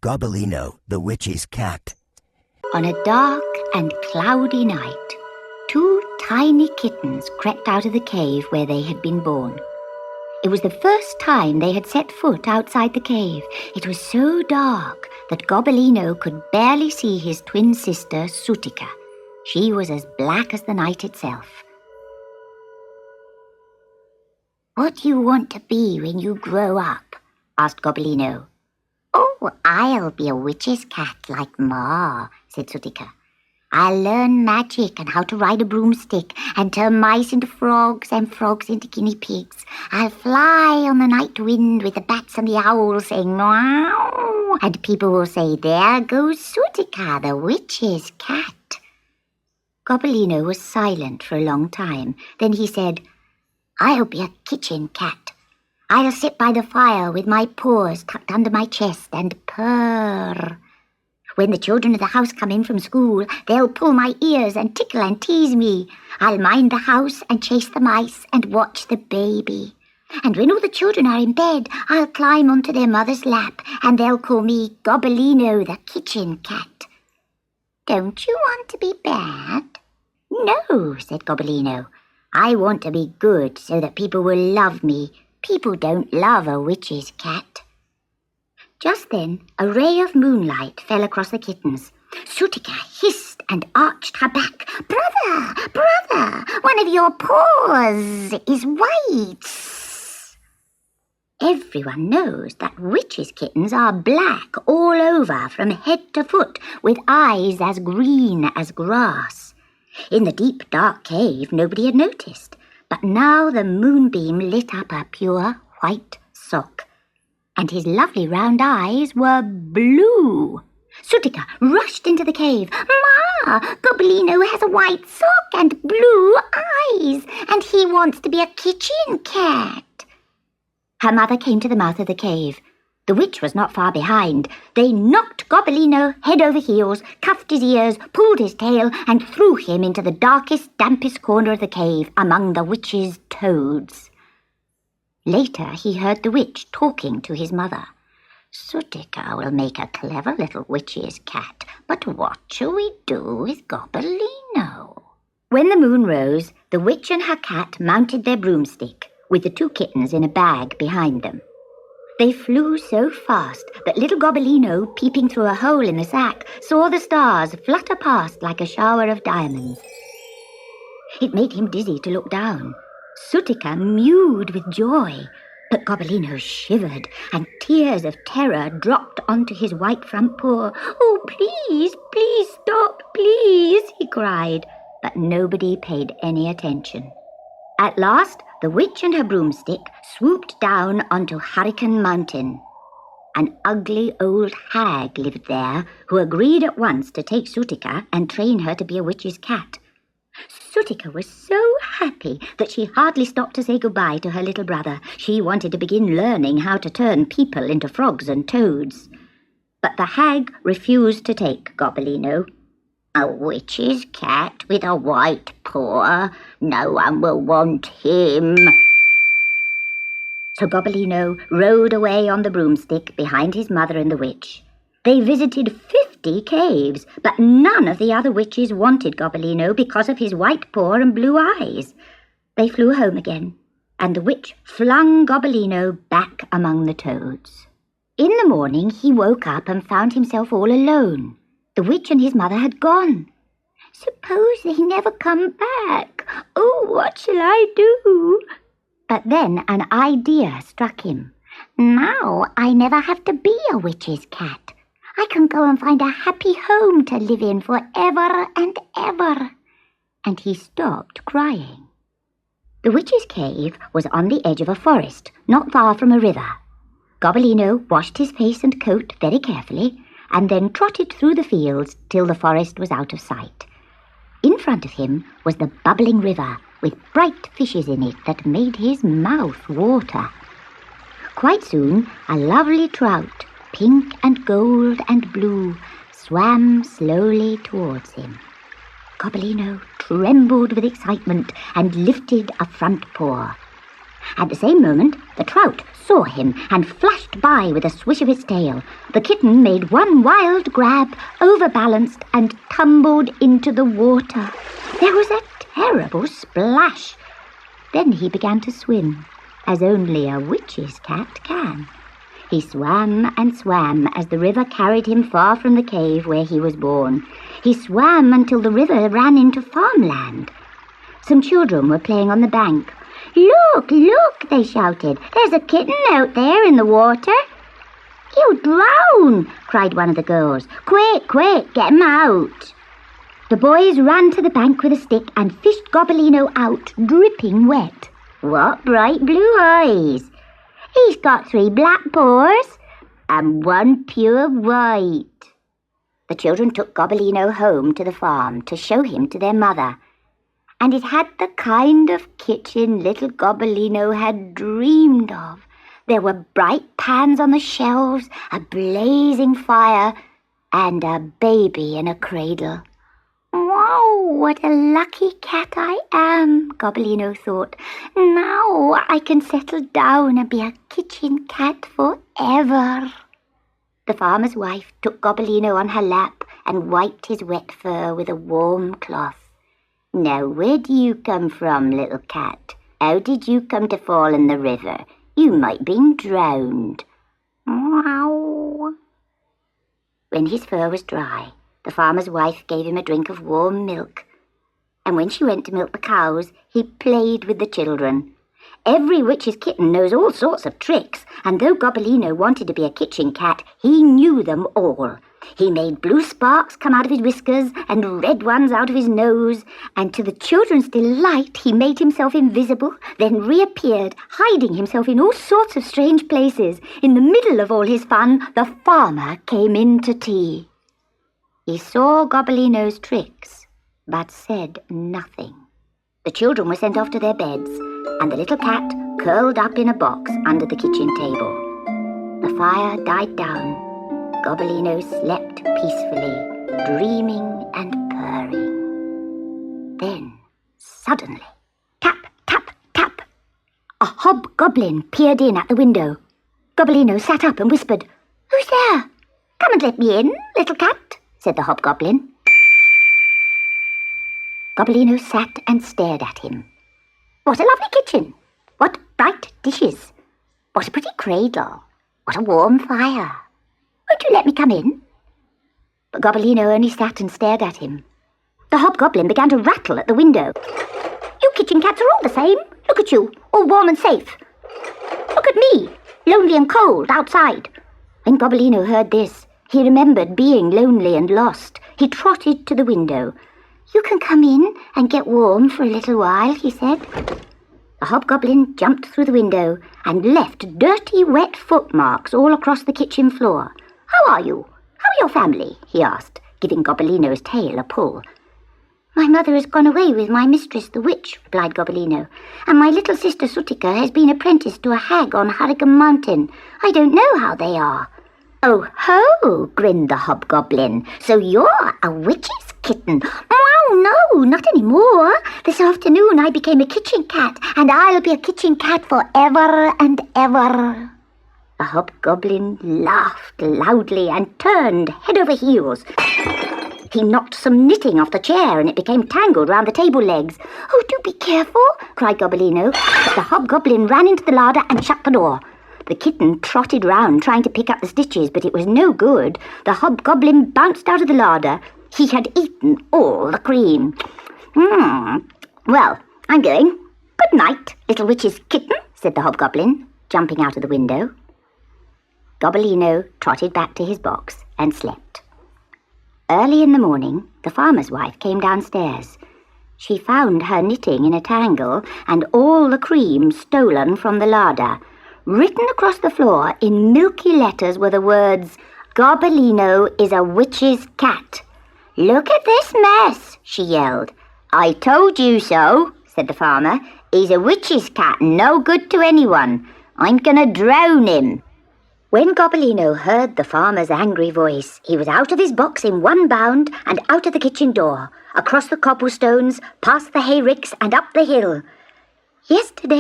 Gobbolino, the witch's cat. On a dark and cloudy night, 2 tiny kittens crept out of the cave where they had been born. It was the first time they had set foot outside the cave. It was so dark that Gobbolino could barely see his twin sister, Sutika. She was as black as the night itself. "What do you want to be when you grow up?" asked Gobbolino. "Oh, I'll be a witch's cat like Ma," said Sutika. "I'll learn magic and how to ride a broomstick and turn mice into frogs and frogs into guinea pigs. I'll fly on the night wind with the bats and the owls saying meow, and people will say, 'There goes Sutika, the witch's cat.'" Gobbolino was silent for a long time. Then he said, "I'll be a kitchen cat. I'll sit by the fire with my paws tucked under my chest and purr. When the children of the house come in from school, they'll pull my ears and tickle and tease me. I'll mind the house and chase the mice and watch the baby. And when all the children are in bed, I'll climb onto their mother's lap and they'll call me Gobbolino, the kitchen cat." "Don't you want to be bad?" "No," said Gobbolino. "I want to be good so that people will love me. People don't love a witch's cat." Just then, a ray of moonlight fell across the kittens. Sutika hissed and arched her back. "Brother, brother, one of your paws is white." Everyone knows that witches' kittens are black all over from head to foot, with eyes as green as grass. In the deep, dark cave, nobody had noticed, but now the moonbeam lit up a pure white sock, and his lovely round eyes were blue. Sutika rushed into the cave. "Ma, Gobbolino has a white sock and blue eyes, and he wants to be a kitchen cat." Her mother came to the mouth of the cave. The witch was not far behind. They knocked Gobbolino head over heels, cuffed his ears, pulled his tail, and threw him into the darkest, dampest corner of the cave among the witch's toads. Later he heard the witch talking to his mother. "Sutika will make a clever little witch's cat, but what shall we do with Gobbolino?" When the moon rose, the witch and her cat mounted their broomstick, with the 2 kittens in a bag behind them. They flew so fast that little Gobbolino, peeping through a hole in the sack, saw the stars flutter past like a shower of diamonds. It made him dizzy to look down. Sutika mewed with joy, but Gobbolino shivered, and tears of terror dropped onto his white front paw. "Oh, please, please stop, please," he cried, but nobody paid any attention. At last, the witch and her broomstick swooped down onto Hurricane Mountain. An ugly old hag lived there who agreed at once to take Sutika and train her to be a witch's cat. Sutika was so happy that she hardly stopped to say goodbye to her little brother. She wanted to begin learning how to turn people into frogs and toads. But the hag refused to take Gobbolino. "A witch's cat with a white paw? No one will want him." So Gobbolino rode away on the broomstick behind his mother and the witch. They visited 50 caves, but none of the other witches wanted Gobbolino because of his white paw and blue eyes. They flew home again, and the witch flung Gobbolino back among the toads. In the morning he woke up and found himself all alone. The witch and his mother had gone. "Suppose they never come back. Oh, what shall I do?" But then an idea struck him. "Now I never have to be a witch's cat. I can go and find a happy home to live in forever and ever." And he stopped crying. The witch's cave was on the edge of a forest, not far from a river. Gobbolino washed his face and coat very carefully, and then trotted through the fields till the forest was out of sight. In front of him was the bubbling river, with bright fishes in it that made his mouth water. Quite soon, a lovely trout, pink and gold and blue, swam slowly towards him. Gobbolino trembled with excitement and lifted a front paw. At the same moment, the trout saw him and flashed by with a swish of its tail. The kitten made one wild grab, overbalanced, and tumbled into the water. There was a terrible splash. Then he began to swim, as only a witch's cat can. He swam and swam as the river carried him far from the cave where he was born. He swam until the river ran into farmland. Some children were playing on the bank. "Look, look," they shouted. "There's a kitten out there in the water." "He'll drown," cried one of the girls. "Quick, quick, get him out." The boys ran to the bank with a stick and fished Gobbolino out, dripping wet. "What bright blue eyes! He's got 3 black paws and 1 pure white." The children took Gobbolino home to the farm to show him to their mother. And it had the kind of kitchen little Gobbolino had dreamed of. There were bright pans on the shelves, a blazing fire, and a baby in a cradle. "Wow, what a lucky cat I am," Gobbolino thought. "Now I can settle down and be a kitchen cat forever." The farmer's wife took Gobbolino on her lap and wiped his wet fur with a warm cloth. "Now, where do you come from, little cat? How did you come to fall in the river? You might been drowned." "Wow." When his fur was dry, the farmer's wife gave him a drink of warm milk. And when she went to milk the cows, he played with the children. Every witch's kitten knows all sorts of tricks, and though Gobbolino wanted to be a kitchen cat, he knew them all. He made blue sparks come out of his whiskers and red ones out of his nose, and to the children's delight he made himself invisible, then reappeared, hiding himself in all sorts of strange places. In the middle of all his fun, the farmer came in to tea. He saw Gobbolino's tricks, but said nothing. The children were sent off to their beds, and the little cat curled up in a box under the kitchen table. The fire died down. Gobbolino slept peacefully, dreaming and purring. Then, suddenly, tap, tap, tap, a hobgoblin peered in at the window. Gobbolino sat up and whispered, "Who's there?" "Come and let me in, little cat," said the hobgoblin. Gobbolino sat and stared at him. "What a lovely kitchen! What bright dishes! What a pretty cradle! What a warm fire! Won't you let me come in?" But Gobbolino only sat and stared at him. The hobgoblin began to rattle at the window. "You kitchen cats are all the same. Look at you, all warm and safe. Look at me, lonely and cold outside." When Gobbolino heard this, he remembered being lonely and lost. He trotted to the window. "You can come in and get warm for a little while," he said. The hobgoblin jumped through the window and left dirty, wet footmarks all across the kitchen floor. "How are you? How are your family?" he asked, giving Gobbolino's tail a pull. "My mother has gone away with my mistress, the witch," replied Gobbolino, "and my little sister Sutika has been apprenticed to a hag on Harrap Mountain. I don't know how they are." "Oh ho!" grinned the hobgoblin. "So you're a witch's kitten?" "Oh no, not anymore. This afternoon I became a kitchen cat, and I'll be a kitchen cat forever and ever." The hobgoblin laughed loudly and turned head over heels. He knocked some knitting off the chair and it became tangled round the table legs. "Oh, do be careful," cried Gobbolino. But the hobgoblin ran into the larder and shut the door. The kitten trotted round trying to pick up the stitches, but it was no good. The hobgoblin bounced out of the larder. He had eaten all the cream. "Well, I'm going. Good night, little witch's kitten," said the hobgoblin, jumping out of the window. Gobbolino trotted back to his box and slept. Early in the morning, the farmer's wife came downstairs. She found her knitting in a tangle and all the cream stolen from the larder. Written across the floor in milky letters were the words, "Gobbolino is a witch's cat." "Look at this mess," she yelled. "I told you so," said the farmer. "He's a witch's cat, no good to anyone. I'm gonna drown him." When Gobbolino heard the farmer's angry voice, he was out of his box in one bound and out of the kitchen door, across the cobblestones, past the hayricks and up the hill. Yesterday